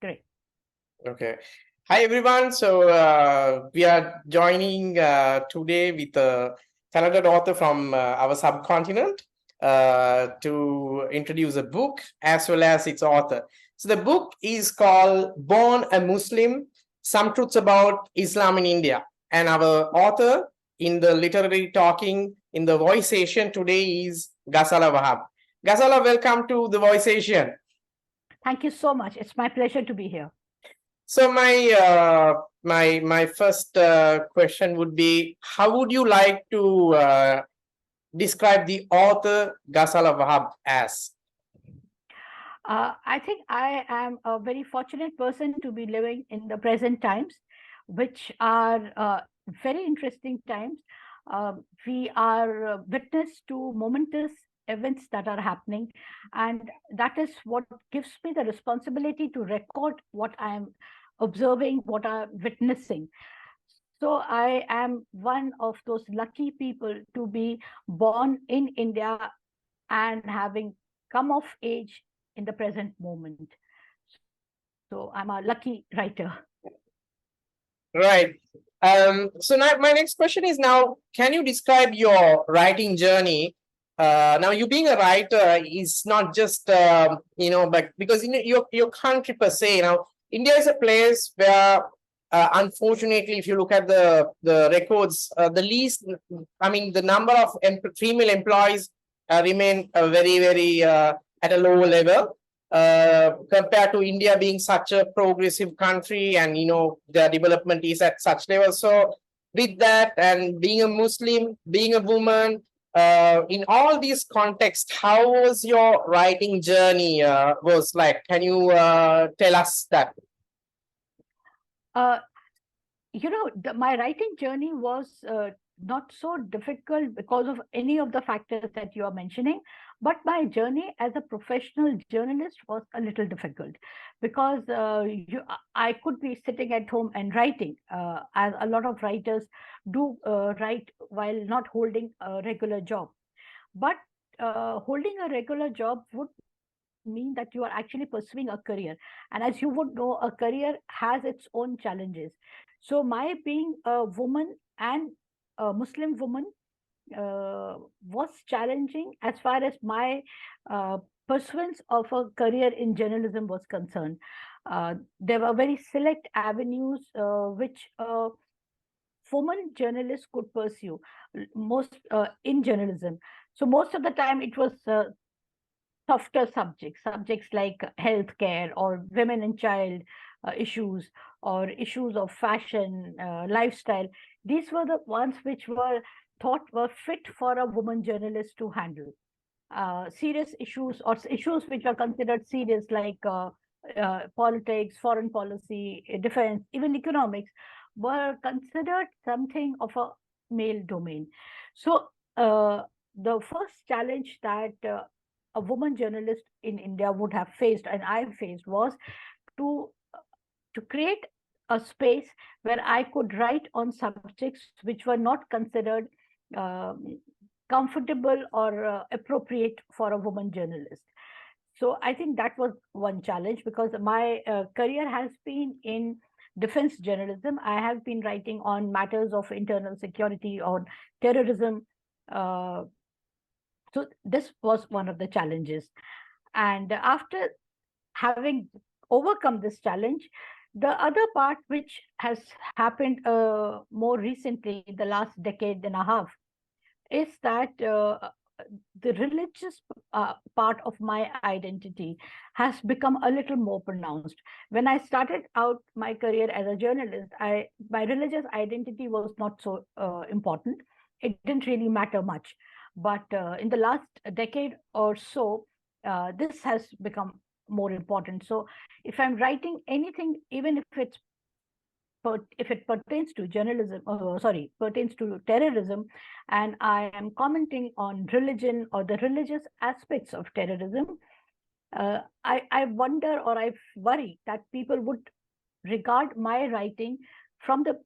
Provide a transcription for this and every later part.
Great. Okay. Hi, everyone. So we are joining today with a talented author from our subcontinent to introduce a book as well as its author. So the book is called Born a Muslim, Some Truths About Islam in India. And our author in the literary talking in the Voice Asian today is Ghazala Wahab. Ghazala, welcome to the Voice Asian. Thank you so much. It's my pleasure to be here. So my first question would be, how would you like to describe the author Ghazala Wahab as? I think I am a very fortunate person to be living in the present times, which are very interesting times. We are witness to momentous events that are happening, and that is what gives me the responsibility to record what I am observing, what I'm witnessing. So I am one of those lucky people to be born in India and having come of age in the present moment. So I'm a lucky writer. Right. So now my next question is now, can you describe your writing journey? Now, you being a writer is not just but because in your country per se. Now, India is a place where, unfortunately, if you look at the records, the number of female employees remain very at a lower level. Compared to India being such a progressive country, and the development is at such level. So with that, and being a Muslim, being a woman, in all these contexts, how was your writing journey was like? Can you tell us that? Uh, my writing journey was not so difficult because of any of the factors that you are mentioning, but my journey as a professional journalist was a little difficult because I could be sitting at home and writing, as a lot of writers do write while not holding a regular job. But holding a regular job would mean that you are actually pursuing a career. And as you would know, a career has its own challenges. So my being a woman and a Muslim woman was challenging as far as my pursuance of a career in journalism was concerned. There were very select avenues which woman journalists could pursue most in journalism. So most of the time it was softer subjects like healthcare or women and child issues, or issues of fashion, lifestyle. These were the ones which were thought were fit for a woman journalist to handle. Serious issues, or issues which are considered serious, like politics, foreign policy, defense, even economics, were considered something of a male domain. So the first challenge that a woman journalist in India would have faced, and I faced, was to create a space where I could write on subjects which were not considered comfortable or appropriate for a woman journalist. So I think that was one challenge, because my career has been in defense journalism. I have been writing on matters of internal security, on terrorism. So this was one of the challenges. And after having overcome this challenge, the other part which has happened more recently in the last decade and a half is that the religious part of my identity has become a little more pronounced. When I started out my career as a journalist, my religious identity was not so important. It didn't really matter much. But in the last decade or so, this has become more important. So if I'm writing anything, even if it pertains to journalism, pertains to terrorism, and I am commenting on religion or the religious aspects of terrorism, I wonder, or I worry that people would regard my writing from the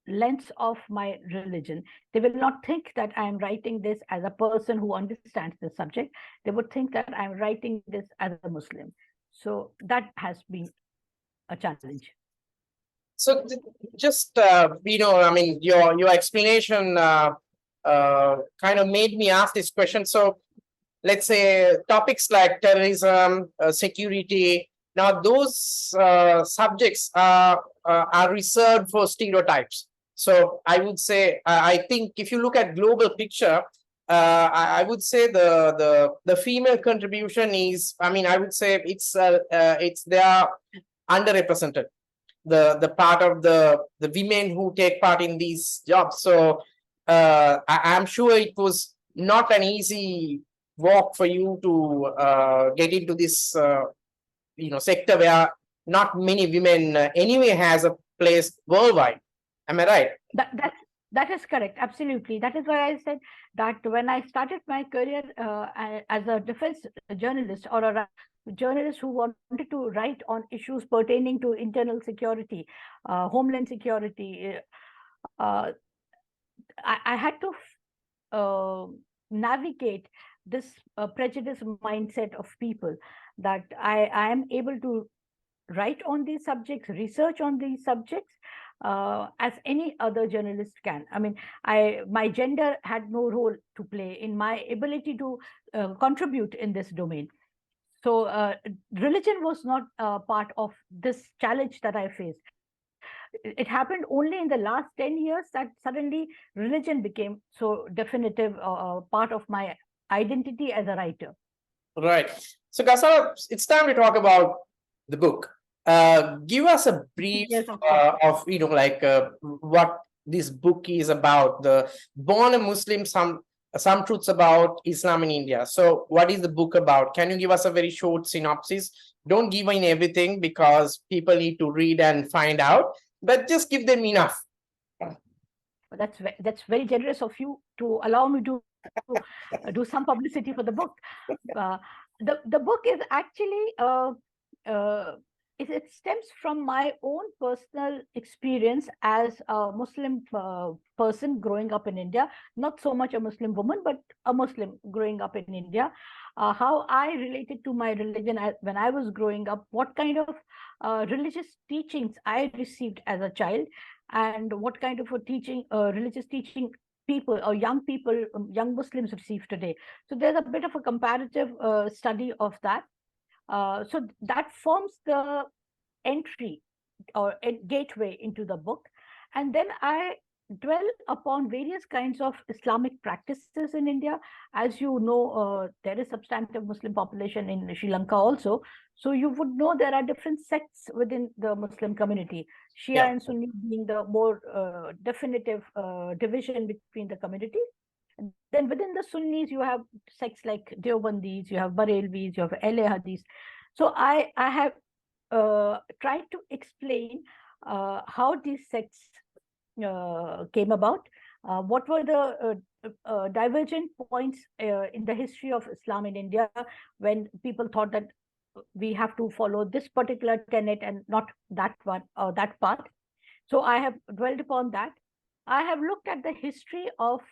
lens of my religion. They will not think that I am writing this as a person who understands the subject. They would think that I'm writing this as a Muslim. So that has been a challenge. So just, I mean, your explanation kind of made me ask this question. So let's say topics like terrorism, security, now those subjects are reserved for stereotypes. So I would say, I think if you look at global picture, I would say the female contribution is, I mean, I would say it's they are underrepresented, the part of the women who take part in these jobs. So I'm sure it was not an easy walk for you to get into this sector where not many women anyway has a place worldwide. Am I right? That is correct. Absolutely. That is why I said that when I started my career as a defense journalist, or a journalist who wanted to write on issues pertaining to internal security, homeland security, I had to navigate this prejudice mindset of people, that I am able to write on these subjects, research on these subjects, as any other journalist can. I mean, my gender had no role to play in my ability to contribute in this domain. So religion was not part of this challenge that I faced. It happened only in the last 10 years that suddenly religion became so definitive part of my identity as a writer. Right. So Ghazala, it's time to talk about the book. Give us a brief Yes, of what this book is about. The Born a Muslim, some truths about Islam in India. So what is the book about? Can you give us a very short synopsis? Don't give in everything because people need to read and find out, but just give them enough. That's very generous of you to allow me to do some publicity for the book. The book is actually it stems from my own personal experience as a Muslim person growing up in India. Not so much a Muslim woman, but a Muslim growing up in India. How I related to my religion when I was growing up, what kind of religious teachings I received as a child, and what kind of a religious teaching people or young people, young Muslims receive today. So there's a bit of a comparative study of that. So that forms the entry or a gateway into the book. And then I dwell upon various kinds of Islamic practices in India. As you know, there is substantive Muslim population in Sri Lanka also. So you would know there are different sects within the Muslim community, Shia and Sunni being the more definitive division between the communities. Then within the Sunnis, you have sects like Deobandis, you have Barelvis, you have Ahle Hadith. So I have tried to explain how these sects came about, what were the divergent points in the history of Islam in India, when people thought that we have to follow this particular tenet and not that one or that path. So I have dwelled upon that. I have looked at the history of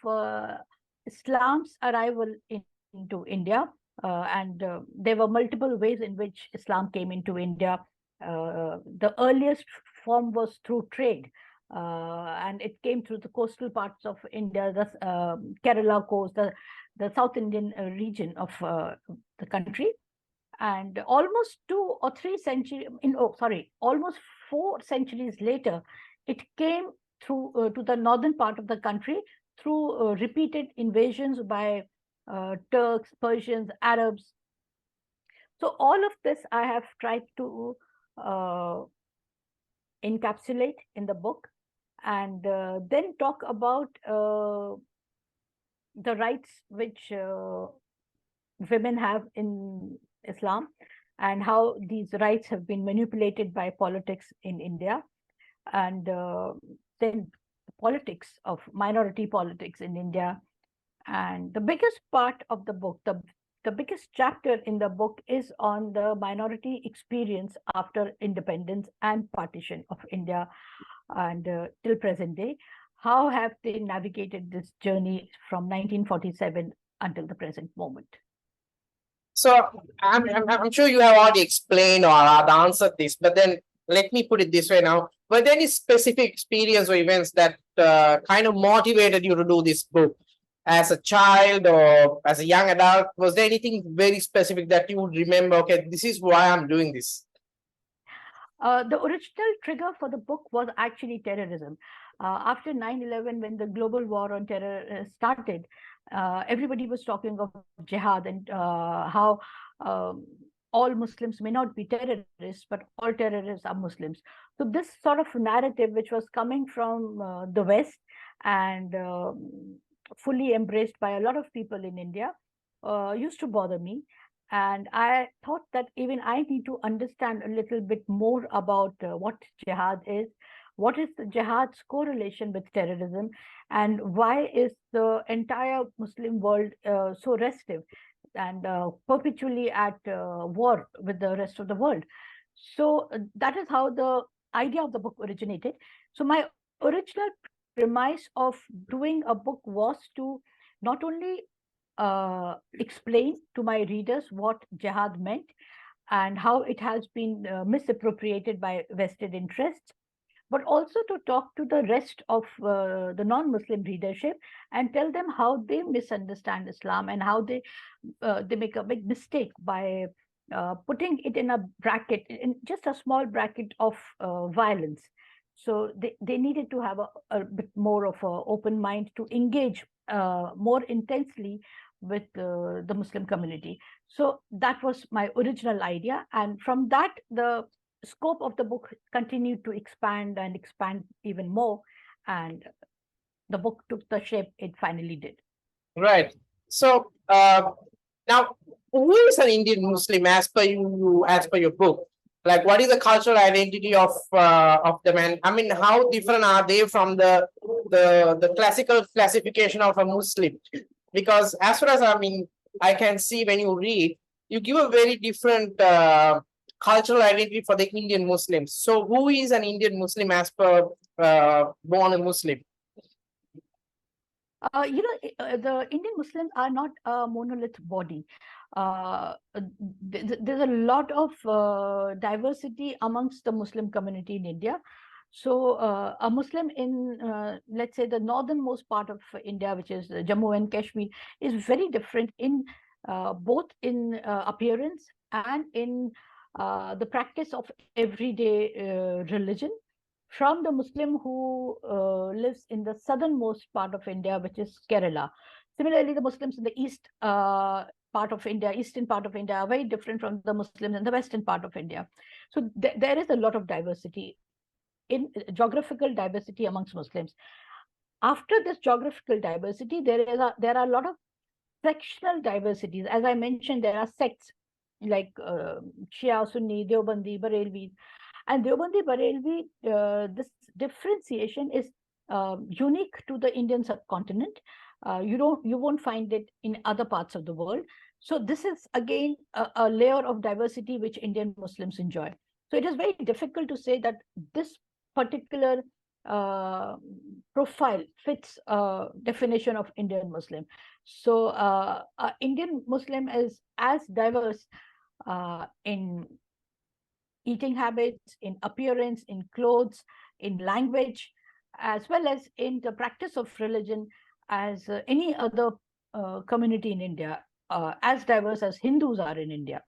Islam's arrival into India, and there were multiple ways in which Islam came into India. The earliest form was through trade, and it came through the coastal parts of India, the Kerala coast, the South Indian region of the country. And almost 4 centuries later, it came through to the northern part of the country through repeated invasions by Turks, Persians, Arabs. So all of this I have tried to encapsulate in the book, and then talk about the rights which women have in Islam, and how these rights have been manipulated by politics in India, and then politics of minority politics in India. And the biggest part of the book, the biggest chapter in the book, is on the minority experience after independence and partition of India, and till present day. How have they navigated this journey from 1947 until the present moment? So I'm sure you have already explained or answered this, but then let me put it this way now. Were there any specific experience or events that kind of motivated you to do this book? As a child or as a young adult, was there anything very specific that you would remember? Okay, this is why I'm doing this. The original trigger for the book was actually terrorism. After 9/11, when the global war on terror started, everybody was talking of jihad and how all Muslims may not be terrorists, but all terrorists are Muslims. So this sort of narrative, which was coming from the West and fully embraced by a lot of people in India, used to bother me. And I thought that even I need to understand a little bit more about what jihad is, what is the jihad's correlation with terrorism, and why is the entire Muslim world so restive and perpetually at war with the rest of the world. So that is how the idea of the book originated. So my original premise of doing a book was to not only explain to my readers what jihad meant and how it has been misappropriated by vested interests, but also to talk to the rest of the non-Muslim readership and tell them how they misunderstand Islam and how they make a big mistake by putting it in a bracket, in just a small bracket of violence. So they needed to have a bit more of an open mind to engage more intensely with the Muslim community. So that was my original idea. And from that, the scope of the book continued to expand and expand even more. And the book took the shape it finally did. Right. So now, who is an Indian Muslim as per you, as per your book? Like, what is the cultural identity of them? And I mean, how different are they from the classical classification of a Muslim? Because as far as I can see when you read, you give a very different cultural identity for the Indian Muslims. So, who is an Indian Muslim as per born a Muslim? The Indian Muslims are not a monolith body. There's a lot of diversity amongst the Muslim community in India. So a Muslim in, let's say, the northernmost part of India, which is Jammu and Kashmir, is very different in both in appearance and in the practice of everyday religion from the Muslim who lives in the southernmost part of India, which is Kerala. Similarly, the Muslims in the east part of India, eastern part of India, are very different from the Muslims in the western part of India. So there is a lot of diversity, in geographical diversity amongst Muslims. After this geographical diversity, there are a lot of sectional diversities. As I mentioned, there are sects like Shia, Sunni, Deobandi, Barelvi. And Deobandi Barelvi, this differentiation is unique to the Indian subcontinent. You won't find it in other parts of the world. So this is again a layer of diversity which Indian Muslims enjoy. So it is very difficult to say that this particular profile fits definition of Indian Muslim. So Indian Muslim is as diverse in eating habits, in appearance, in clothes, in language, as well as in the practice of religion as any other community in India, as diverse as Hindus are in India.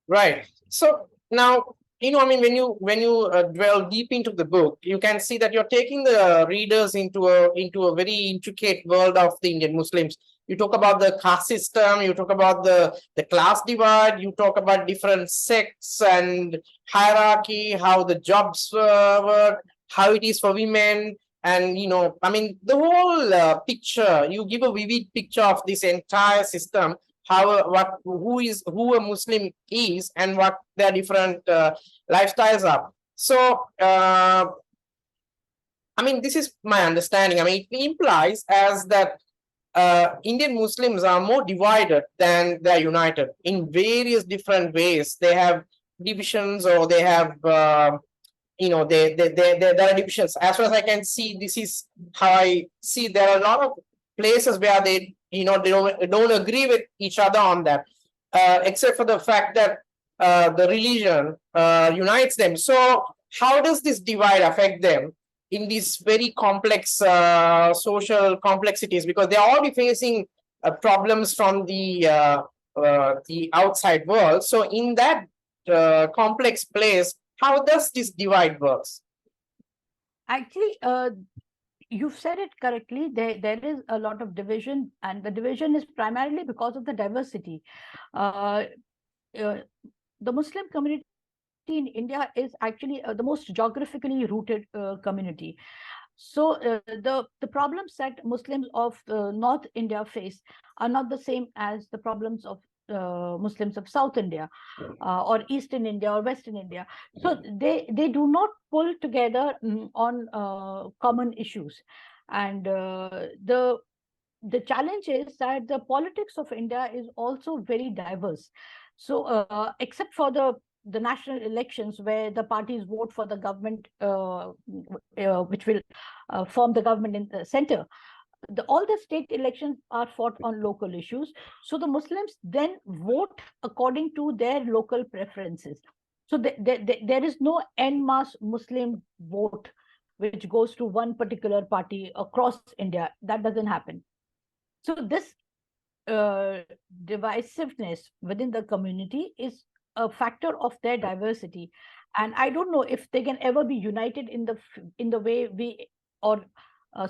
Right. So now, when you dwell deep into the book, you can see that you're taking the readers into a very intricate world of the Indian Muslims. You talk about the caste system, you talk about the class divide, you talk about different sects and hierarchy, how the jobs work, how it is for women, and the whole picture. You give a vivid picture of this entire system, who a Muslim is, and what their different lifestyles are. So this is my understanding. It implies as that Indian Muslims are more divided than they're united in various different ways. They have divisions, or they have there are divisions. As far as I can see, this is how I see. There are a lot of places where they don't agree with each other on that, except for the fact that the religion unites them. So how does this divide affect them in these very complex social complexities? Because they're already facing problems from the outside world. So in that complex place, how does this divide works? Actually, you've said it correctly. There is a lot of division, and the division is primarily because of the diversity. Uh, the Muslim community in India is actually the most geographically rooted community. So the problems that Muslims of North India face are not the same as the problems of Muslims of South India or Eastern India or Western India. So they do not pull together on common issues, and the challenge is that the politics of India is also very diverse. So, except for the national elections where the parties vote for the government, which will form the government in the center, all the state elections are fought on local issues. So the Muslims then vote according to their local preferences. So there is no en masse Muslim vote which goes to one particular party across India. That doesn't happen. So this uh, divisiveness within the community is a factor of their diversity, and I don't know if they can ever be united in the way we or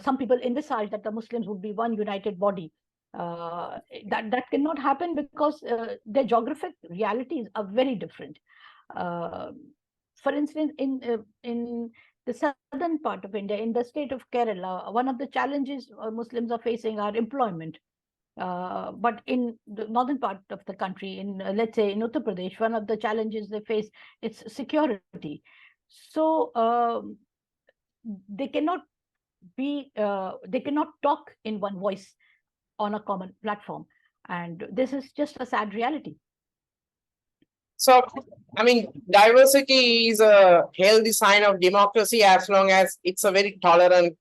some people envisage that the Muslims would be one united body. That cannot happen because their geographic realities are very different. Uh, for instance, in the southern part of India, in the state of Kerala, one of the challenges Muslims are facing are employment. But in the northern part of the country, in let's say in Uttar Pradesh, one of the challenges they face is security. So they cannot they cannot talk in one voice on a common platform, and this is just a sad reality. So, I mean, diversity is a healthy sign of democracy as long as it's a very tolerant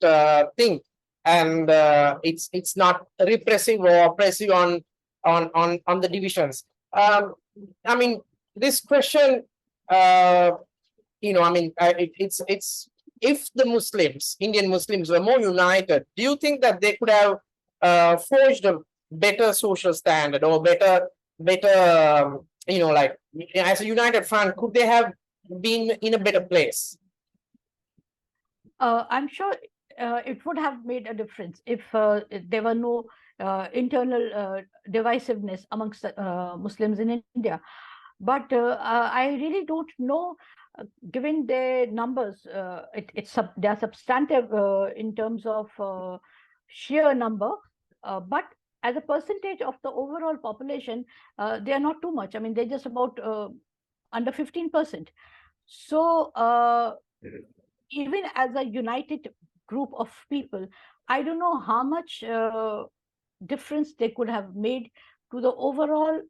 thing, and it's not repressive or oppressive on the divisions. I mean, this question, I mean, it's if the Muslims, Indian Muslims, were more united, do you think that they could have forged a better social standard or better like as a united front, could they have been in a better place? I'm sure it would have made a difference if there were no internal divisiveness amongst Muslims in India. But I really don't know, given their numbers, they are substantive in terms of sheer number, but as a percentage of the overall population, they are not too much. I mean, they're just about under 15%. So even as a united group of people, I don't know how much difference they could have made to the overall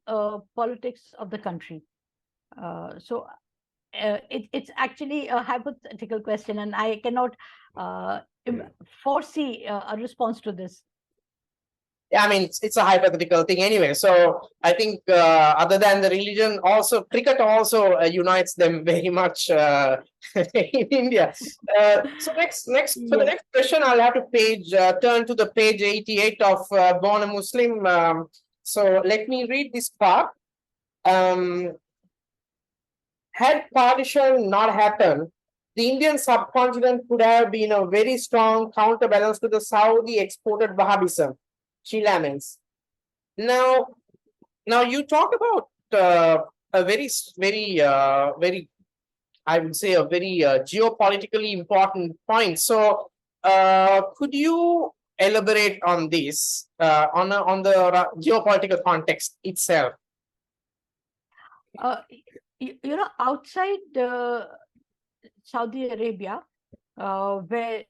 politics of the country. So it's actually a hypothetical question, and I cannot uh, foresee a response to this. I mean, it's a hypothetical thing anyway. So I think other than the religion, also cricket also unites them very much in India. So next for the Yes. next question, I'll have to turn to the page 88 of Born a Muslim. So let me read this part. Had partition not happened, the Indian subcontinent could have been a very strong counterbalance to the Saudi exported Wahhabism. She laments. Now, now you talk about a very, I would say, a very geopolitically important point. So, could you elaborate on this on the geopolitical context itself? Uh, outside Saudi Arabia, where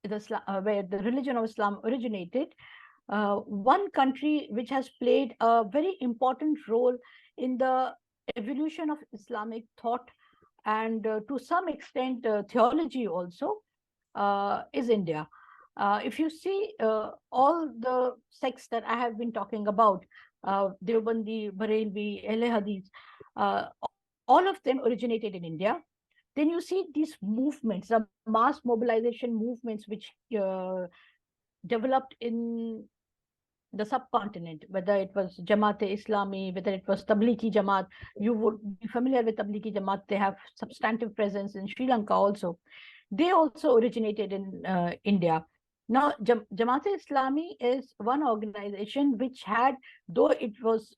the religion of Islam originated, one country which has played a very important role in the evolution of Islamic thought and to some extent theology also is India. If you see all the sects that I have been talking about, Deobandi, Barelvi, Ahle Hadith, all of them originated in India. Then you see these movements, the mass mobilization movements, which developed in the subcontinent, whether it was Jamaat-e-Islami, whether it was Tablighi Jamaat. You would be familiar with Tablighi Jamaat. They have substantive presence in Sri Lanka also. They also originated in India. Now, Jamaat-e-Islami is one organization which had, though it was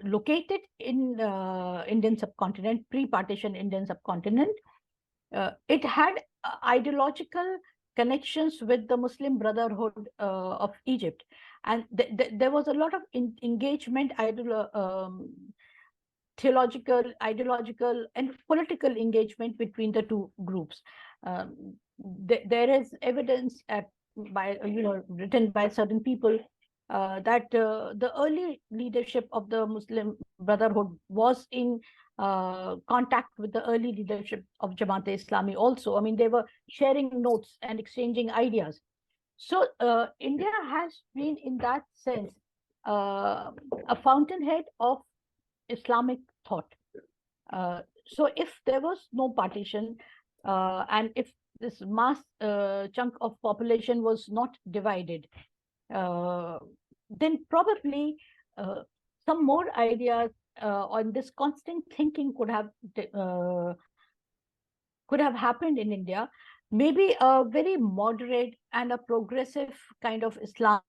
located in Indian subcontinent, pre-partition Indian subcontinent, it had ideological connections with the Muslim Brotherhood of Egypt, and there was a lot of engagement, theological, ideological, and political engagement between the two groups. There is evidence by written by certain people that the early leadership of the Muslim Brotherhood was in contact with the early leadership of Jamaat-e-Islami also. I mean, they were sharing notes and exchanging ideas. So India has been, in that sense, a fountainhead of Islamic thought. So if there was no partition, and if this mass chunk of population was not divided, then probably some more ideas on this constant thinking could have happened in India. Maybe a very moderate and a progressive kind of Islam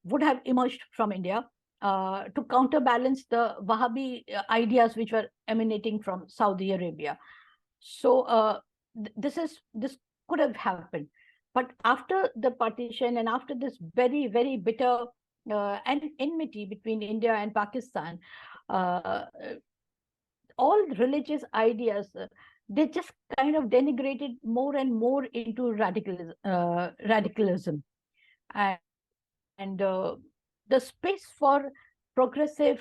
would have emerged from India to counterbalance the Wahhabi ideas which were emanating from Saudi Arabia. So this could have happened. But after the partition and after this very, very bitter enmity between India and Pakistan, all religious ideas, they just kind of denigrated more and more into radicalism. And the space for progressive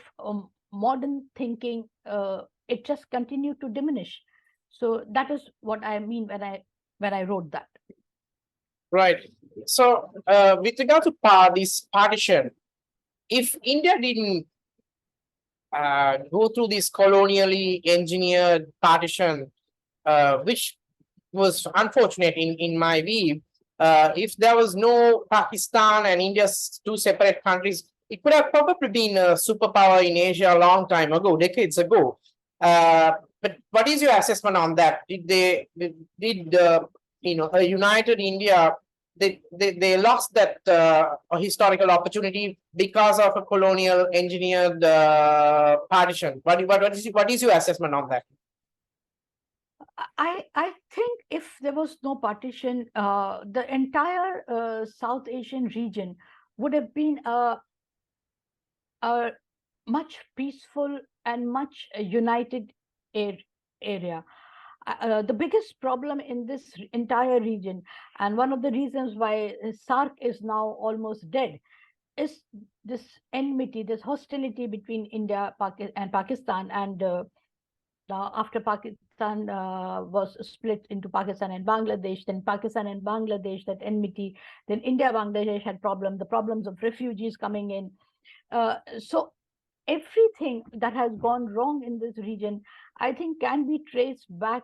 modern thinking, it just continued to diminish. So that is what I mean when I wrote that. Right. So with regard to this partition, if India didn't go through this colonially engineered partition, which was unfortunate in my view, if there was no Pakistan and India's two separate countries, it could have probably been a superpower in Asia a long time ago, decades ago. But what is your assessment on that? Did a united India, they lost that historical opportunity because of a colonial engineered partition? What is your assessment on that? I think if there was no partition, the entire South Asian region would have been a much peaceful and much united area. The biggest problem in this entire region, and one of the reasons why SAARC is now almost dead, is this enmity, this hostility between India and Pakistan. And after Pakistan was split into Pakistan and Bangladesh, then Pakistan and Bangladesh, that enmity, then India-Bangladesh had the problems of refugees coming in. So everything that has gone wrong in this region, I think, can be traced back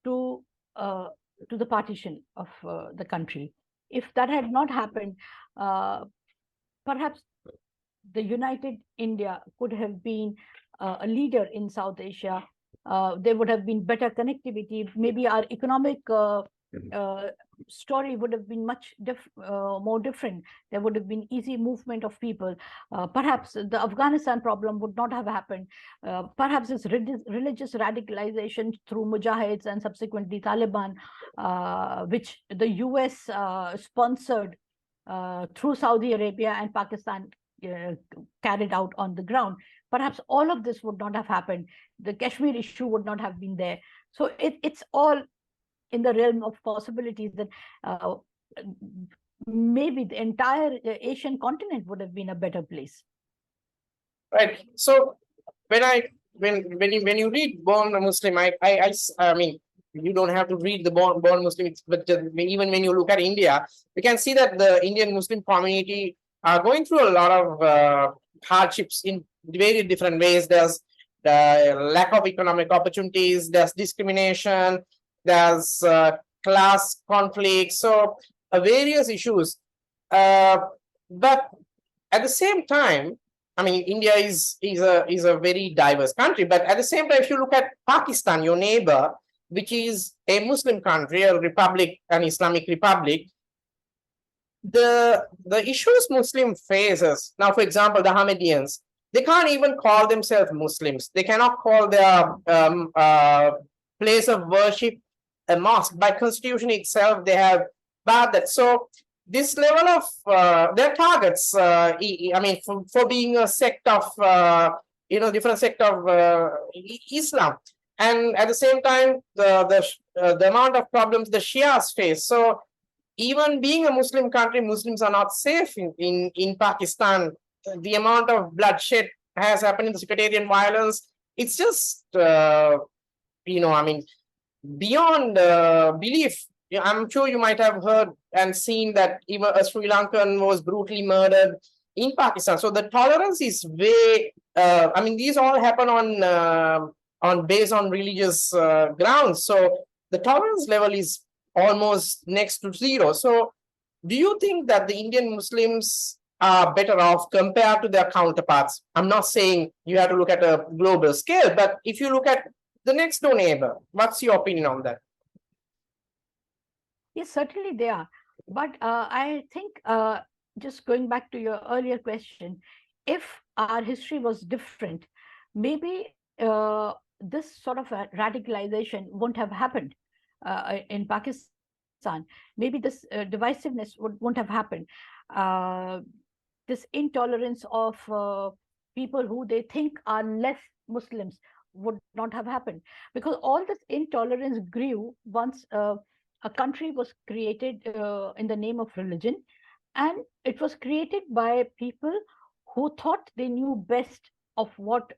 to the partition of the country. If that had not happened, perhaps the united India could have been a leader in South Asia. There would have been better connectivity. Maybe our economic story would have been much more different. There would have been easy movement of people. Perhaps the Afghanistan problem would not have happened. Perhaps this religious radicalization through Mujahids and subsequently Taliban, which the US sponsored through Saudi Arabia and Pakistan carried out on the ground. Perhaps all of this would not have happened. The Kashmir issue would not have been there. So it's all in the realm of possibilities that maybe the entire Asian continent would have been a better place. Right. So when you read Born a Muslim, I mean, you don't have to read the Born Muslim, but even when you look at India, you can see that the Indian Muslim community are going through a lot of hardships in very different ways. There's lack of economic opportunities, there's discrimination, there's class conflict, so various issues. But at the same time, I mean, India is a very diverse country, but at the same time, if you look at Pakistan, your neighbor, which is a Muslim country, a republic, an Islamic republic, the issues Muslim faces now, for example, the Ahmadiyans, they can't even call themselves Muslims. They cannot call their place of worship a mosque. By constitution itself, they have barred that. So this level of their targets, I mean, for being a sect of different sect of Islam, and at the same time, the amount of problems the Shias face. So even being a Muslim country, Muslims are not safe in Pakistan. The amount of bloodshed has happened in the sectarian violence. It's just, I mean, beyond belief. I'm sure you might have heard and seen that even a Sri Lankan was brutally murdered in Pakistan. So the tolerance is way, I mean, these all happen on based on religious grounds. So the tolerance level is almost next to zero. So do you think that the Indian Muslims are better off compared to their counterparts? I'm not saying you have to look at a global scale, but if you look at the next door neighbor, what's your opinion on that? Yes, certainly they are. But I think just going back to your earlier question, if our history was different, maybe this sort of radicalization won't have happened in Pakistan. Maybe this divisiveness won't have happened. This intolerance of people who they think are less Muslims would not have happened, because all this intolerance grew once a country was created in the name of religion, and it was created by people who thought they knew best of what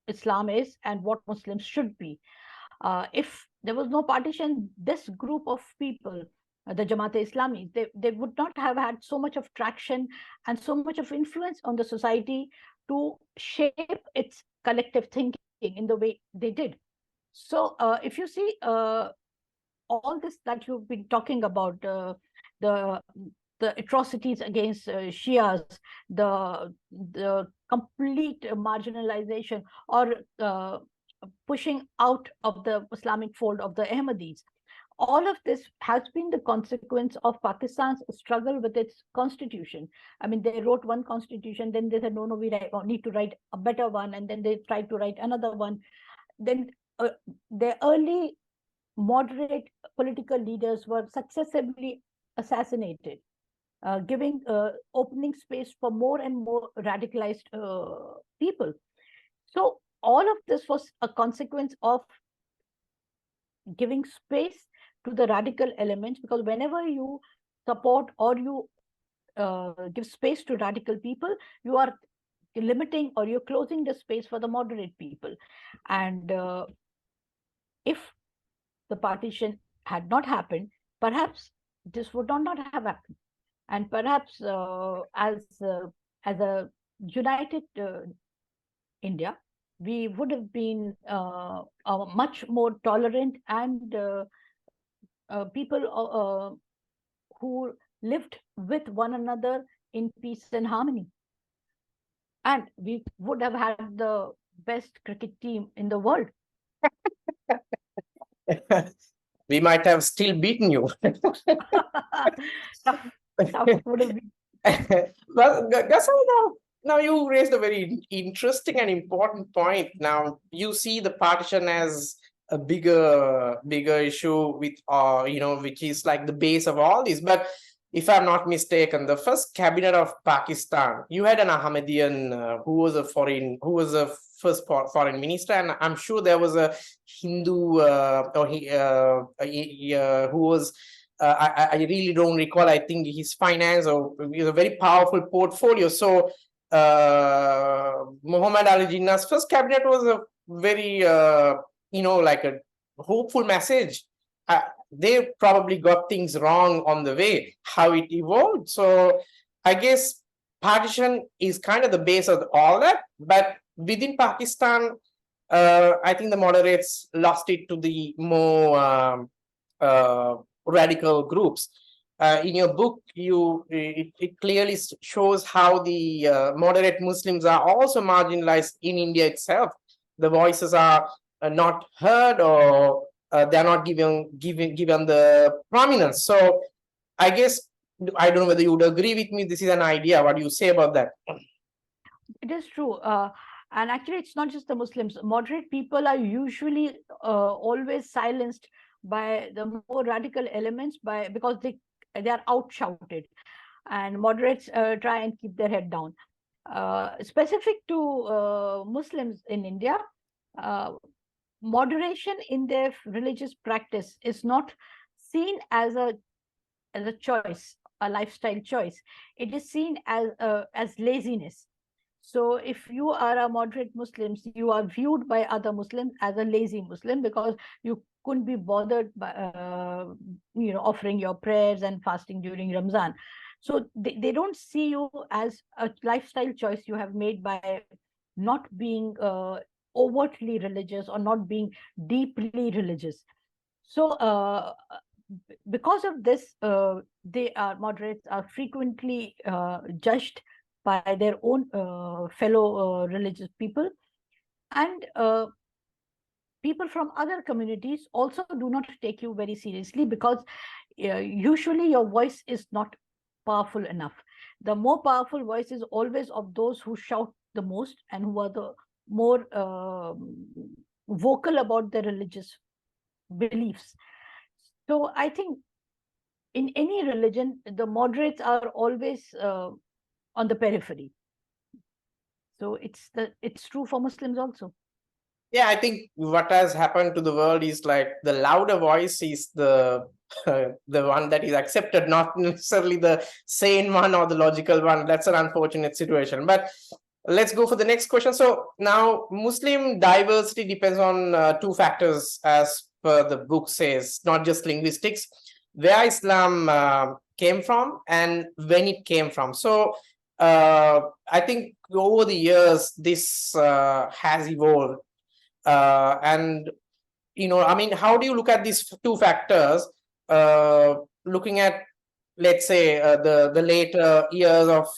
Islam is and what Muslims should be. If there was no partition, this group of people, the Jamaat-e-Islami, they would not have had so much of traction and so much of influence on the society to shape its collective thinking in the way they did. So if you see all this that you've been talking about, the atrocities against Shias, the complete marginalization or pushing out of the Islamic fold of the Ahmadis, all of this has been the consequence of Pakistan's struggle with its constitution. I mean, they wrote one constitution, then they said, no, we need to write a better one, and then they tried to write another one. Then the early moderate political leaders were successively assassinated, opening space for more and more radicalized people. So all of this was a consequence of giving space to the radical elements, because whenever you support or you give space to radical people, you are limiting or you're closing the space for the moderate people. And if the partition had not happened, perhaps this would not have happened. And perhaps as a united India, we would have been much more tolerant and people who lived with one another in peace and harmony. And we would have had the best cricket team in the world. We might have still beaten you. Tough would have been. Well, Ghazala, now you raised a very interesting and important point. Now you see the partition as a bigger issue with which is like the base of all this. But if I'm not mistaken, the first cabinet of Pakistan, you had an Ahmadiyyan who was a first foreign minister, and I'm sure there was a Hindu who was. I really don't recall. I think his finance or he was a very powerful portfolio. So Muhammad Ali Jinnah's first cabinet was a very like a hopeful message. They probably got things wrong on the way, how it evolved. So I guess partition is kind of the base of all that. But within Pakistan, I think the moderates lost it to the more radical groups. In your book, it clearly shows how the moderate Muslims are also marginalized in India itself. The voices are not heard, or they are not given the prominence. So I guess, I don't know whether you would agree with me. This is an idea. What do you say about that? It is true. And actually, it's not just the Muslims. Moderate people are usually always silenced by the more radical elements because they are outshouted, and moderates try and keep their head down. Specific to Muslims in India, uh, moderation in their religious practice is not seen as a choice, a lifestyle choice. It is seen as laziness. So if you are a moderate Muslim, you are viewed by other Muslims as a lazy Muslim because you couldn't be bothered by offering your prayers and fasting during Ramzan. So they don't see you as a lifestyle choice you have made by not being overtly religious or not being deeply religious. So because of this, moderates are frequently judged by their own fellow religious people, and people from other communities also do not take you very seriously because usually your voice is not powerful enough. The more powerful voice is always of those who shout the most and who are the more vocal about their religious beliefs. So I think in any religion, the moderates are always on the periphery. So it's true for Muslims also. Yeah, I think what has happened to the world is like the louder voice is the the one that is accepted, not necessarily the sane one or the logical one. That's an unfortunate situation. But let's go for the next question. So now Muslim diversity depends on two factors, as per the book says, not just linguistics, where Islam came from and when it came from. So I think over the years this has evolved. And I mean, how do you look at these two factors, looking at, let's say, the later years of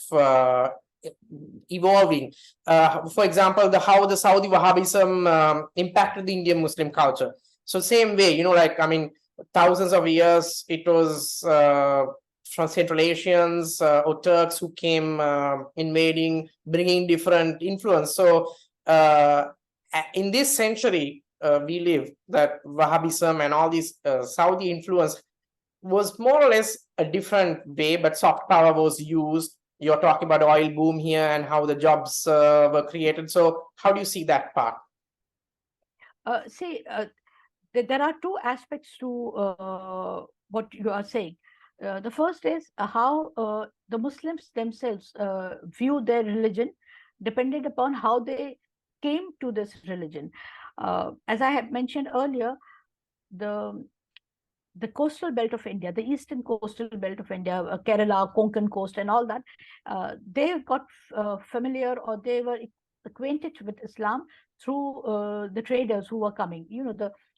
evolving, for example, how the Saudi Wahhabism impacted the Indian Muslim culture. So same way, like, I mean, thousands of years it was from Central Asians or Turks who came invading, bringing different influence. So in this century we live, that Wahhabism and all this Saudi influence was more or less a different way, but soft power was used. You're talking about oil boom here and how the jobs were created. So how do you see that part? There are two aspects to what you are saying. The first is how the Muslims themselves view their religion depended upon how they came to this religion. As I had mentioned earlier, the the coastal belt of India, the eastern coastal belt of India, Kerala, Konkan coast, and all that, they got familiar, or they were acquainted with Islam through the traders who were coming,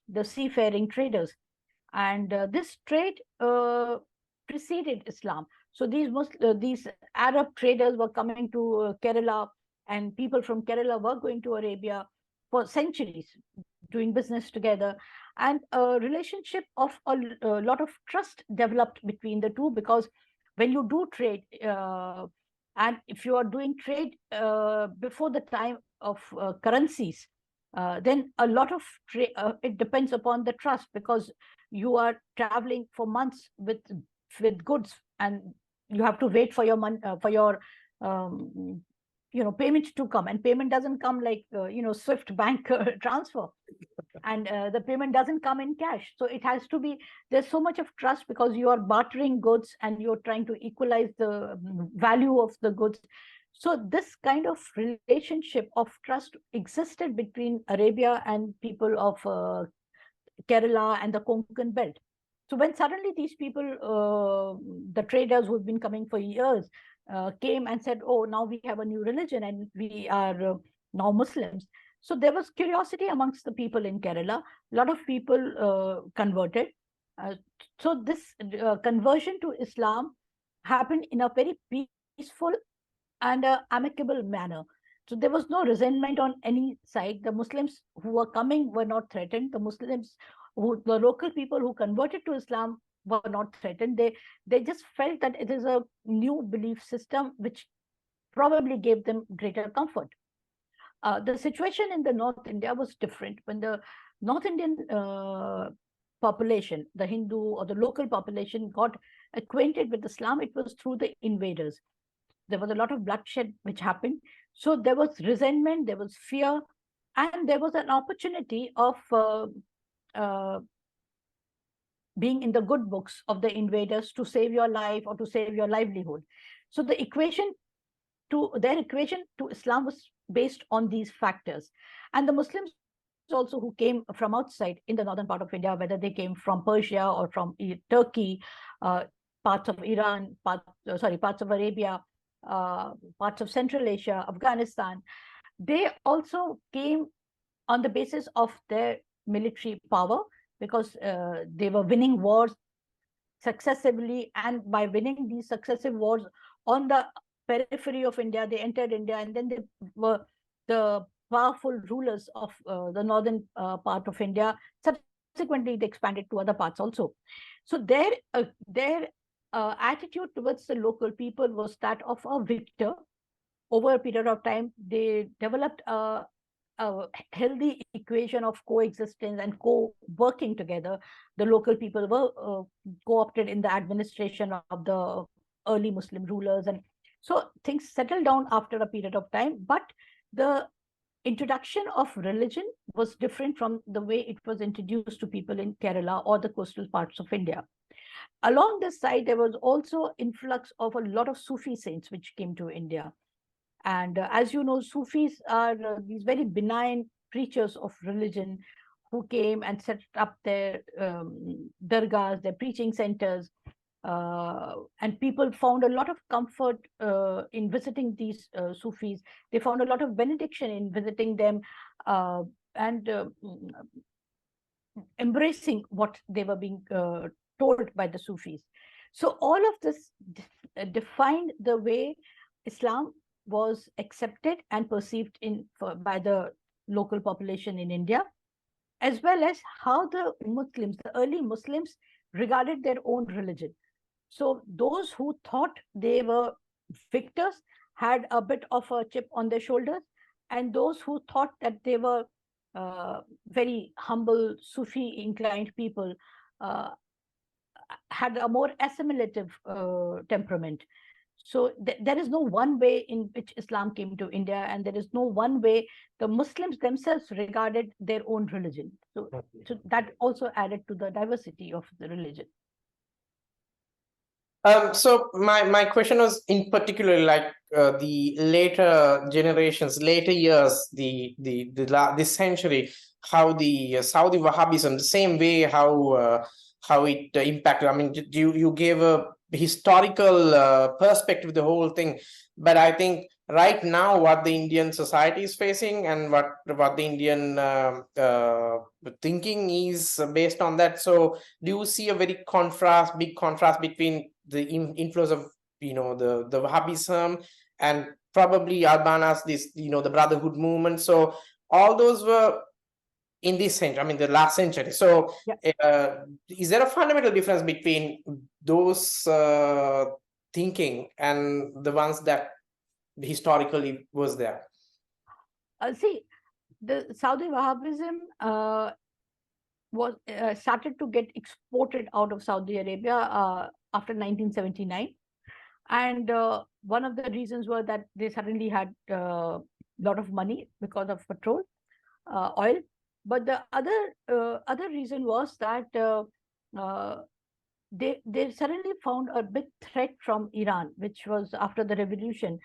the seafaring traders. And this trade preceded Islam. So these Arab traders were coming to Kerala, and people from Kerala were going to Arabia for centuries, doing business together, and a relationship of a lot of trust developed between the two, because when you do trade, and if you are doing trade before the time of currencies, then a lot of it depends upon the trust, because you are traveling for months with goods, and you have to wait for your um, payment to come, and payment doesn't come like Swift bank transfer, and the payment doesn't come in cash. So it has to be, there's so much of trust, because you are bartering goods and you're trying to equalize the value of the goods. So this kind of relationship of trust existed between Arabia and people of Kerala and the Konkan belt. So when suddenly these people, the traders who've been coming for years, came and said, "Oh, now we have a new religion, and we are now Muslims. So there was curiosity amongst the people in Kerala. A lot of people converted. So this conversion to Islam happened in a very peaceful and amicable manner. So there was no resentment on any side. The Muslims who were coming were not threatened. The local people who converted to Islam were not threatened. They just felt that it is a new belief system which probably gave them greater comfort. The situation in the North India was different. When the North Indian population, the Hindu or the local population, got acquainted with Islam, it was through the invaders. There was a lot of bloodshed which happened. So there was resentment, there was fear, and there was an opportunity of uh, being in the good books of the invaders to save your life or to save your livelihood. So their equation to Islam was based on these factors. And the Muslims also who came from outside in the northern part of India, whether they came from Persia or from Turkey, uh, parts of Iran, parts of Arabia, parts of Central Asia, Afghanistan, they also came on the basis of their military power, because they were winning wars successively, and by winning these successive wars on the periphery of India, they entered India, and then they were the powerful rulers of the northern part of India. Subsequently, they expanded to other parts also. So their attitude towards the local people was that of a victor. Over a period of time, they developed a healthy equation of coexistence and co-working together. The local people were co-opted in the administration of the early Muslim rulers, and so things settled down after a period of time. But the introduction of religion was different from the way it was introduced to people in Kerala or the coastal parts of India. Along this side, there was also influx of a lot of Sufi saints which came to India. And as you know, Sufis are these very benign preachers of religion who came and set up their dargahs, their preaching centers. And people found a lot of comfort in visiting these Sufis. They found a lot of benediction in visiting them and embracing what they were being told by the Sufis. So all of this defined the way Islam was accepted and perceived by the local population in India, as well as how the Muslims, the early Muslims, regarded their own religion. So those who thought they were victors had a bit of a chip on their shoulders, and those who thought that they were very humble, Sufi inclined people had a more assimilative temperament. So there is no one way in which Islam came to India, and there is no one way the Muslims themselves regarded their own religion. So that also added to the diversity of the religion. So my question was in particular like the later generations, later years, this century, how the Saudi Wahhabism, the same way how it impacted. I mean, you gave a historical perspective of the whole thing, but I think right now what the Indian society is facing and what the Indian thinking is based on that. So do you see a very big contrast between the influence of the Wahhabism and probably Albana's the Brotherhood movement? So all those were in this century, I mean the last century. So is there a fundamental difference between those thinking and the ones that historically was there? See, the Saudi Wahhabism was started to get exported out of Saudi Arabia after 1979. And one of the reasons were that they suddenly had a lot of money because of petrol, oil. But the other reason was that they suddenly found a big threat from Iran, which was after the revolution,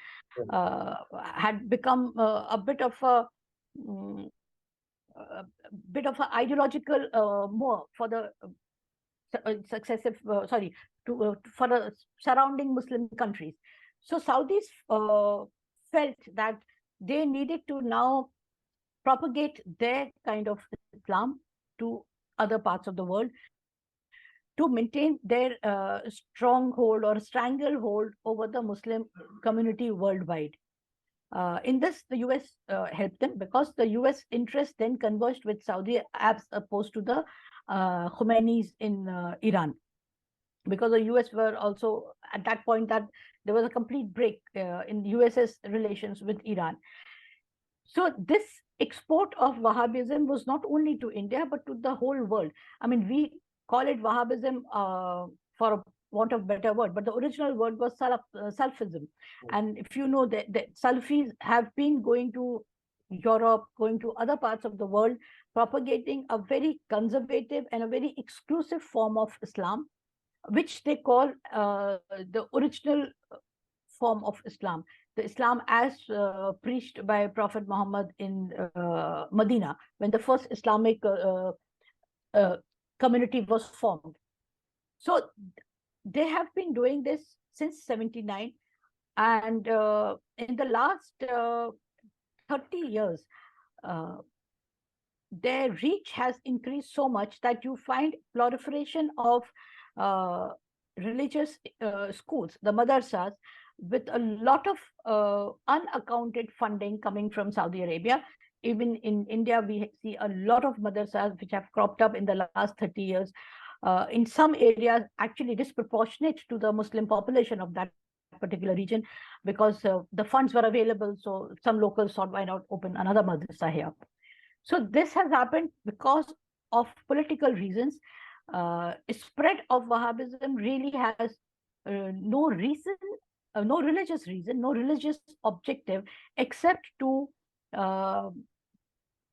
had become a bit of an ideological more for the successive for the surrounding Muslim countries. So Saudis felt that they needed to now propagate their kind of Islam to other parts of the world to maintain their stronghold or stranglehold over the Muslim community worldwide. In this, the US helped them because the US interest then converged with Saudi as opposed to the Khomeinis in Iran. Because the US were also at that point that there was a complete break in US's relations with Iran. So this export of Wahhabism was not only to India, but to the whole world. I mean, we call it Wahhabism for a want of better word, but the original word was Salafism. And if you know that Salafis have been going to Europe, going to other parts of the world, propagating a very conservative and a very exclusive form of Islam, which they call the original form of Islam, the Islam as preached by Prophet Muhammad in Medina, when the first Islamic community was formed. So they have been doing this since 79. And in the last 30 years, their reach has increased so much that you find proliferation of religious schools, the madrasas, with a lot of unaccounted funding coming from Saudi Arabia. Even in India, we see a lot of madrasas which have cropped up in the last 30 years. In some areas, actually disproportionate to the Muslim population of that particular region, because the funds were available. So some locals thought, why not open another madrasa here? So this has happened because of political reasons. Spread of Wahhabism really has no reason, no religious reason, no religious objective, except to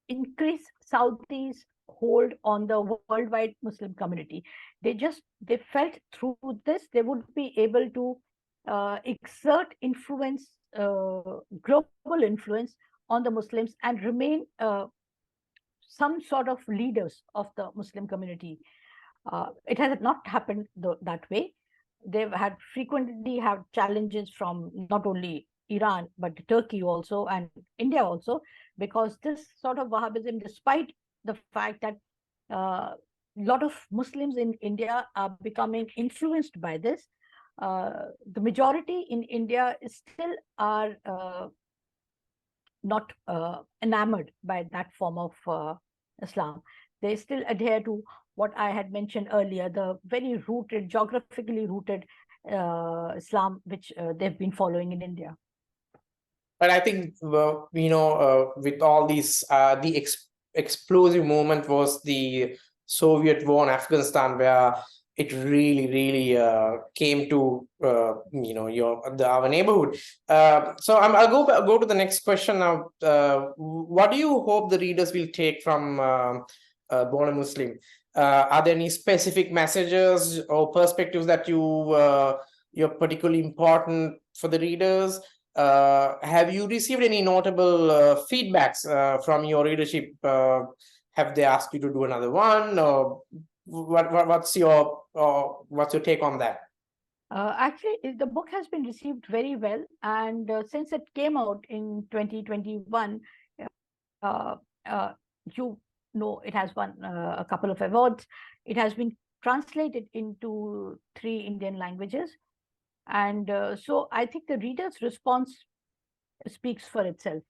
increase Saudis' hold on the worldwide Muslim community. They felt through this they would be able to exert influence, global influence on the Muslims, and remain some sort of leaders of the Muslim community. It has not happened that way. They've had frequently have challenges from not only Iran, but Turkey also, and India also, because this sort of Wahhabism, despite the fact that a lot of Muslims in India are becoming influenced by this, the majority in India still are not enamored by that form of Islam. They still adhere to what I had mentioned earlier, the very rooted, geographically rooted Islam, which they've been following in India. But I think, with all these, the explosive moment was the Soviet war in Afghanistan, where it really came to our neighborhood. So I'll go to the next question now. What do you hope the readers will take from Born a Muslim? Are there any specific messages or perspectives that you're particularly important for the readers? Have you received any notable feedbacks from your readership? Have they asked you to do another one, or what's your take on that? Actually, the book has been received very well, and since it came out in 2021, you know, it has won a couple of awards. It has been translated into 3 Indian languages. And so I think the reader's response speaks for itself.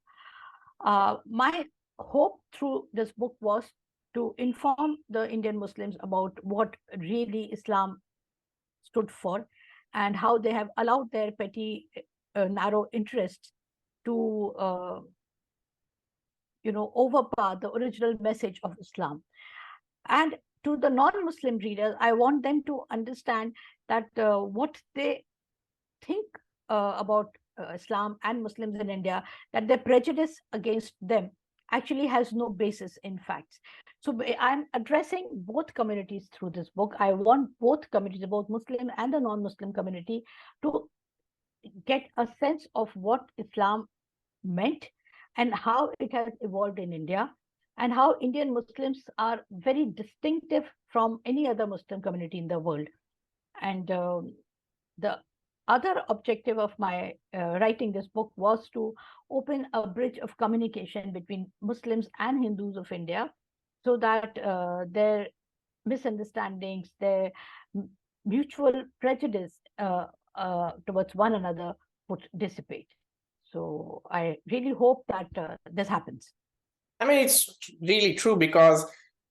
My hope through this book was to inform the Indian Muslims about what really Islam stood for, and how they have allowed their petty, narrow interests to, overpower the original message of Islam. And to the non-Muslim readers, I want them to understand that what they think about Islam and Muslims in India, that their prejudice against them actually has no basis in facts. So I'm addressing both communities through this book. I want both communities, both Muslim and the non-Muslim community, to get a sense of what Islam meant and how it has evolved in India, and how Indian Muslims are very distinctive from any other Muslim community in the world. And the other objective of my writing this book was to open a bridge of communication between Muslims and Hindus of India, so that their misunderstandings, their mutual prejudice towards one another would dissipate. So I really hope that this happens. I mean, it's really true because,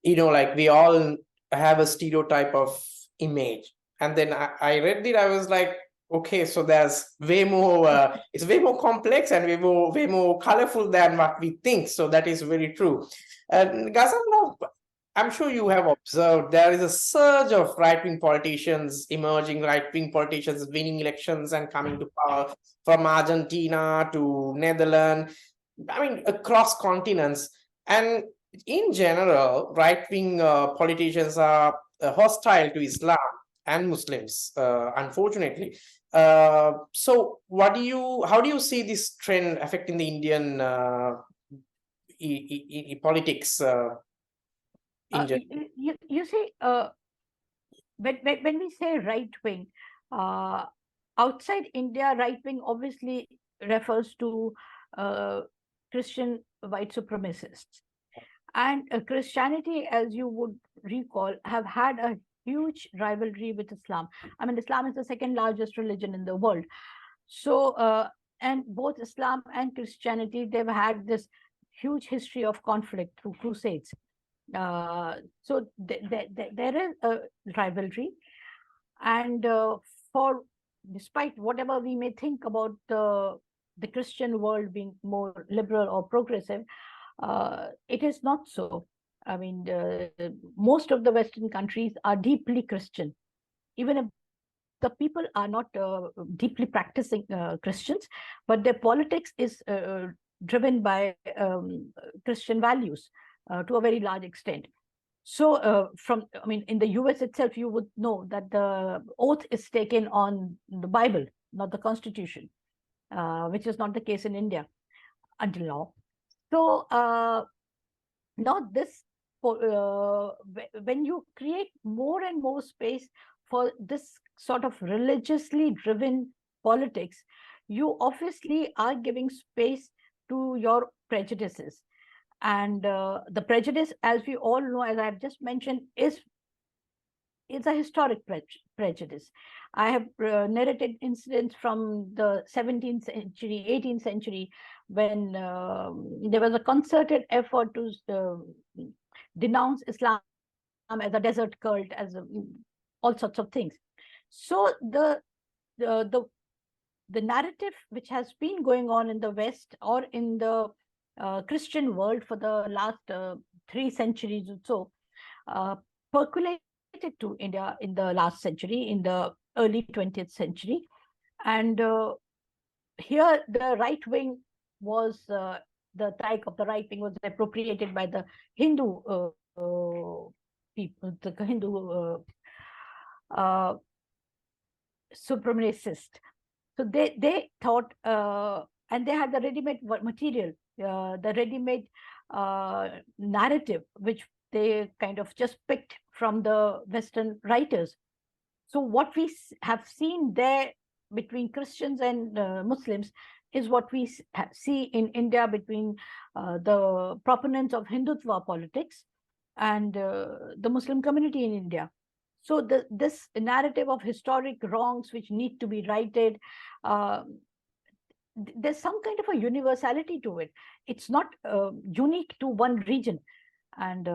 like we all have a stereotype of image. And then I read it, I was like, okay, so there's way more, it's way more complex and way more colorful than what we think. So that is very true. And Ghazala, I'm sure you have observed there is a surge of right-wing politicians, emerging right-wing politicians winning elections and coming to power from Argentina to Netherlands. I mean, across continents. And in general, right-wing politicians are hostile to Islam and Muslims, unfortunately. So how do you see this trend affecting the Indian politics in general? You see, when we say right wing, outside India, right wing obviously refers to Christian white supremacists. And Christianity, as you would recall, have had a huge rivalry with Islam. I mean, Islam is the second largest religion in the world. So, and both Islam and Christianity, they've had this huge history of conflict through crusades. So there is a rivalry, and despite whatever we may think about the Christian world being more liberal or progressive, it is not so. I mean, most of the Western countries are deeply Christian, even if the people are not deeply practicing Christians, but their politics is driven by Christian values to a very large extent. So in the US itself, you would know that the oath is taken on the Bible, not the Constitution, which is not the case in India until now. So now this, when you create more and more space for this sort of religiously driven politics, you obviously are giving space to your prejudices. And the prejudice, as we all know, as I've just mentioned, is a historic prejudice. I have narrated incidents from the 17th century, 18th century, when there was a concerted effort to denounce Islam as a desert cult, as all sorts of things. So the narrative which has been going on in the West or in the Christian world for the last 3 centuries or so percolated to India in the last century, in the early 20th century. And here the right wing was, the type of the right wing was appropriated by the Hindu people, the Hindu supremacist. So they thought, and they had the ready-made material, the ready-made narrative, which they kind of just picked from the Western writers. So what we have seen there between Christians and Muslims is what we see in India between the proponents of Hindutva politics and the Muslim community in India. So this narrative of historic wrongs which need to be righted, there's some kind of a universality to it. It's not unique to one region, and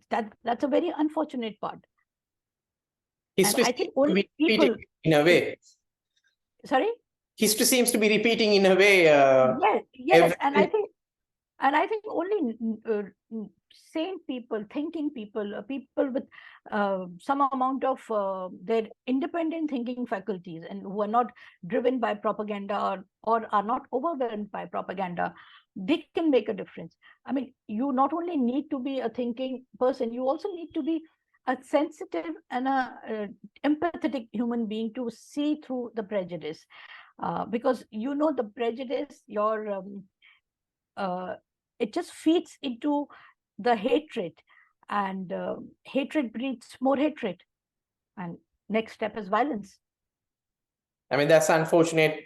that's a very unfortunate part. History and I think only people in a way. Sorry. History seems to be repeating in a way. Yes, and I think only sane people, thinking people, people with some amount of their independent thinking faculties, and who are not driven by propaganda or are not overwhelmed by propaganda, they can make a difference. I mean, you not only need to be a thinking person, you also need to be a sensitive and a empathetic human being to see through the prejudice, because the prejudice, it just feeds into the hatred, and hatred breeds more hatred, and next step is violence. I mean, that's an unfortunate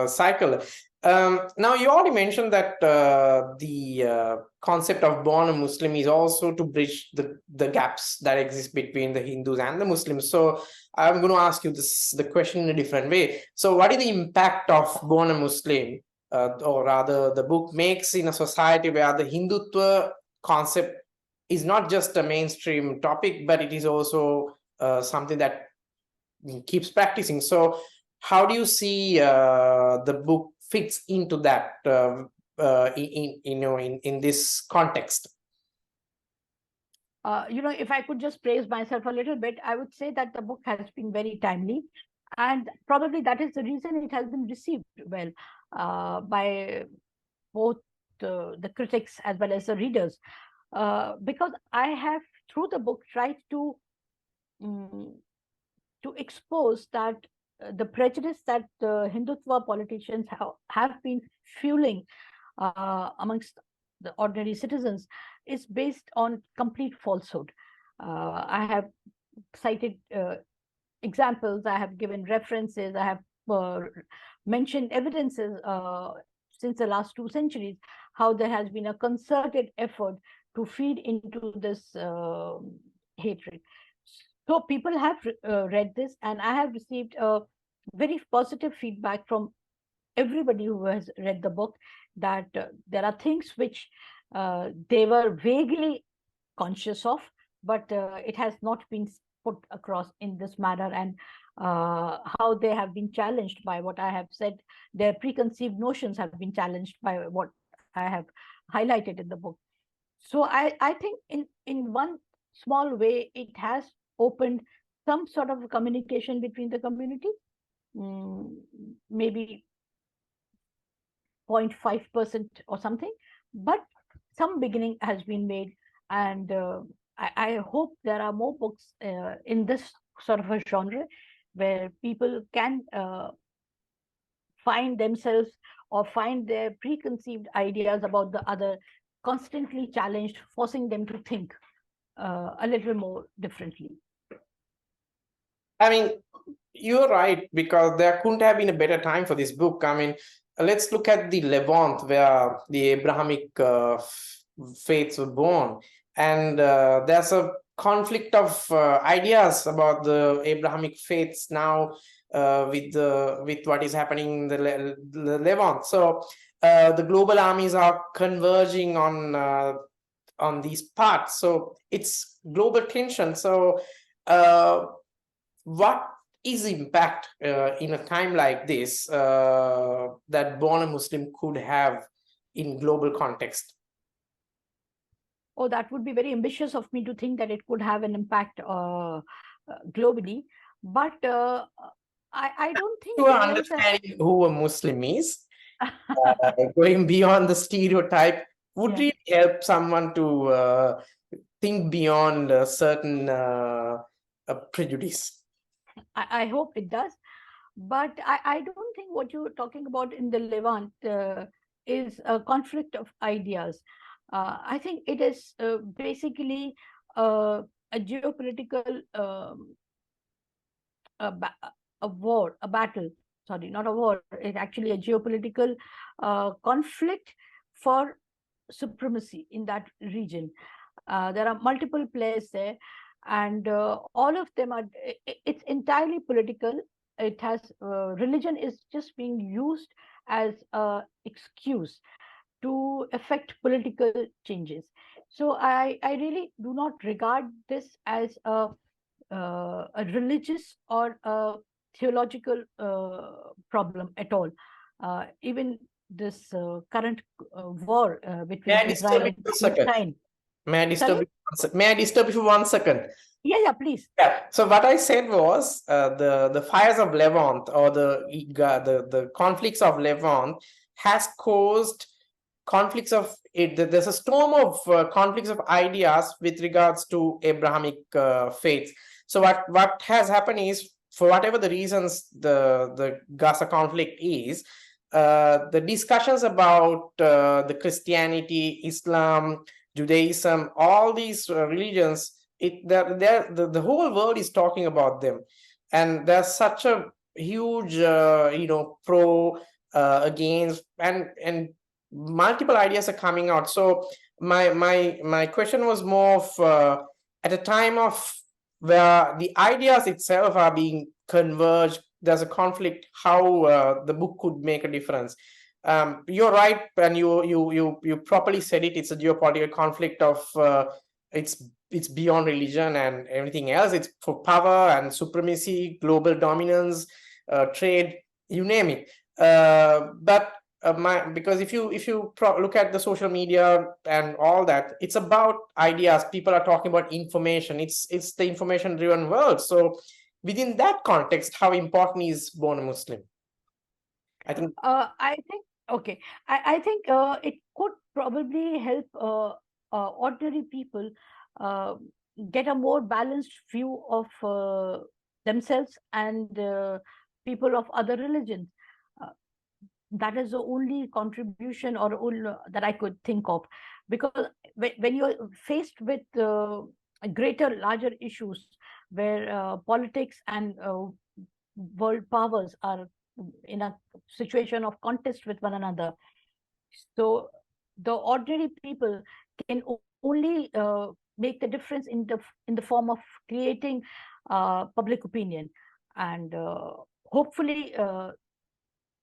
cycle. Now, you already mentioned that the concept of born a Muslim is also to bridge the gaps that exist between the Hindus and the Muslims. So I'm going to ask you the question in a different way. So what is the impact of born a Muslim, or rather the book makes in a society where the Hindutva concept is not just a mainstream topic, but it is also something that keeps practicing. So how do you see the book fits into that in this context? If I could just praise myself a little bit, I would say that the book has been very timely, and probably that is the reason it has been received well by both the critics as well as the readers, because I have, through the book, tried um, to expose that the prejudice that the Hindutva politicians have been fueling amongst the ordinary citizens is based on complete falsehood. I have cited examples, I have given references, I have mentioned evidences since the last 2 centuries, how there has been a concerted effort to feed into this hatred. So people have read this, and I have received very positive feedback from everybody who has read the book, that there are things which they were vaguely conscious of, but it has not been put across in this manner, and how they have been challenged by what I have said. Their preconceived notions have been challenged by what I have highlighted in the book. So I think in one small way, it has opened some sort of communication between the community, maybe 0.5% or something, but some beginning has been made, and I hope there are more books in this sort of a genre where people can find themselves or find their preconceived ideas about the other constantly challenged, forcing them to think a little more differently. I mean, you're right, because there couldn't have been a better time for this book. I mean, let's look at the Levant, where the Abrahamic faiths were born. And there's a conflict of ideas about the Abrahamic faiths now with what is happening in the Levant. So the global armies are converging on these parts. So it's global tension. So what is the impact in a time like this that born a Muslim could have in global context? Oh, that would be very ambitious of me to think that it could have an impact globally. But I don't think To there is understanding who a Muslim is, going beyond the stereotype, would Yeah. it help someone to think beyond a certain prejudice? I hope it does. But I don't think what you're talking about in the Levant is a conflict of ideas. I think it is basically a geopolitical a war, a battle. Sorry, not a war. It's actually a geopolitical conflict for supremacy in that region. There are multiple players there, and all of them are. It's entirely political. It has religion is just being used as a excuse to affect political changes. So I really do not regard this as a religious or a theological problem at all. Even this current war May between I Israel disturb you and for a second? Palestine. May I disturb Sorry? you? May I disturb you for 1 second? Yeah, please. Yeah. So what I said was the fires of Levant, or the conflicts of Levant has caused conflicts of it. There's a storm of conflicts of ideas with regards to Abrahamic faiths. So what has happened is, for whatever the reasons the Gaza conflict is, the discussions about the Christianity, Islam, Judaism, all these religions, the whole world is talking about them, and there's such a huge, pro, against, and multiple ideas are coming out. So my question was more of, at a time of where the ideas itself are being converged, there's a conflict, how the book could make a difference. You're right, and you properly said it. It's a geopolitical conflict of, it's beyond religion and everything else. It's for power and supremacy, global dominance, trade, you name it. But because if you look at the social media and all that, it's about ideas. People are talking about information. It's the information driven world. So within that context, how important is Born a Muslim? I think I think okay. I think it could probably help ordinary people uh, get a more balanced view of themselves and people of other religions. Uh, that is the only contribution or that I could think of, because when you're faced with greater, larger issues where politics and world powers are in a situation of contest with one another, so the ordinary people can only make the difference in the form of creating public opinion, and hopefully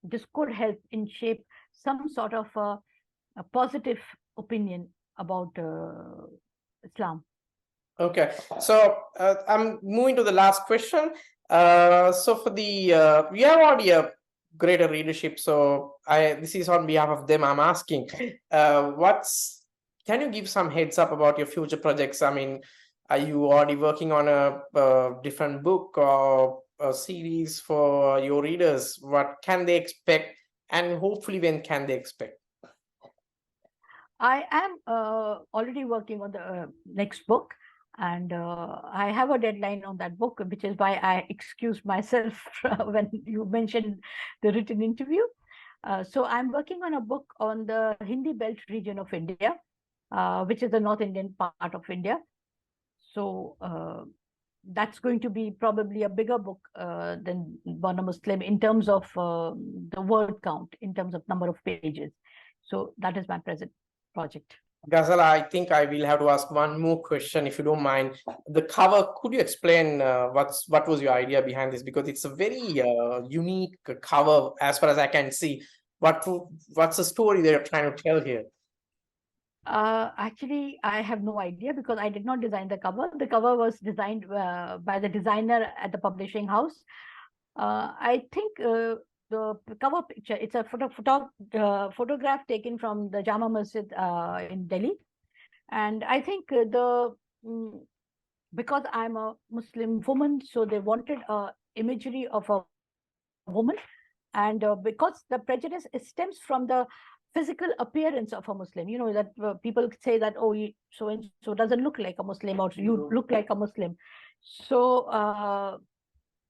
this could help in shape some sort of a positive opinion about Islam. okay. So I'm moving to the last question. So for the we have already a greater readership. So this is on behalf of them. I'm asking, can you give some heads up about your future projects? I mean, are you already working on a different book or a series for your readers? What can they expect, and hopefully when can they expect? I am already working on the next book, and I have a deadline on that book, which is why I excused myself when you mentioned the written interview. So I'm working on a book on the Hindi belt region of India, which is the North Indian part of India. So that's going to be probably a bigger book than Born a Muslim in terms of the word count, in terms of number of pages. So that is my present project. Ghazala, I think I will have to ask one more question, if you don't mind. The cover, could you explain what was your idea behind this? Because it's a very unique cover, as far as I can see. What's the story that you're trying to tell here? Actually, I have no idea because I did not design the cover. The cover was designed by the designer at the publishing house. I think the cover picture, it's a photograph taken from the Jama Masjid in Delhi. And I think because I'm a Muslim woman, so they wanted imagery of a woman. And because the prejudice stems from the physical appearance of a Muslim, that people say that, oh, so and so doesn't look like a Muslim, or you look like a Muslim. So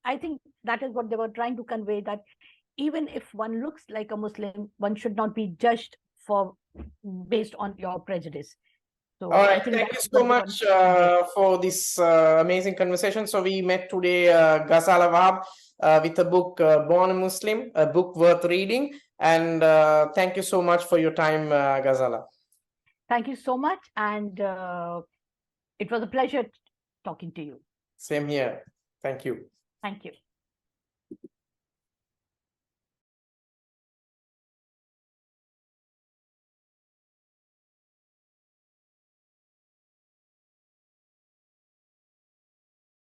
I think that is what they were trying to convey, that even if one looks like a Muslim, one should not be judged based on your prejudice. So All I right, think thank you that's so what they want much to convey. for this amazing conversation. So we met today Ghazala Wahab with a book, Born a Muslim, a book worth reading. And thank you so much for your time, Ghazala. Thank you so much. And it was a pleasure talking to you. Same here. Thank you. Thank you.